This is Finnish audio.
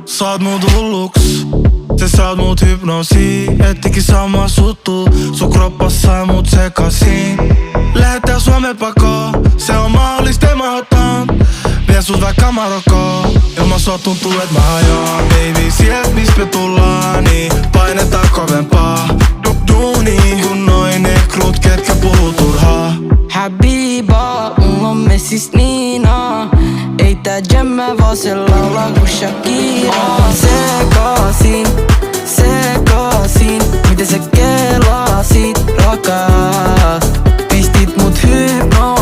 Saat mut hulluks, sä saat mut hypnoosiin. Ettikin sama suttu, sun kroppas sai mut sekaisin. Lähetään Suomen pakoon, se on mahdollista, mä otan. Vien sut vaikka Marokkoon, ilman sua tuntuu et mä hajoan. Baby, sieltä mistä me tullaan, niin painetaan kovempaa. Duuni, kun noin ekrut, ketkä puhuu turhaa. Habiba, mulla on messis Niina. Ei tää jämmä vaan se laulaa ku Shakira. Sekasin, miten sä kelasit rakas. Pistit mut hypnoosiin.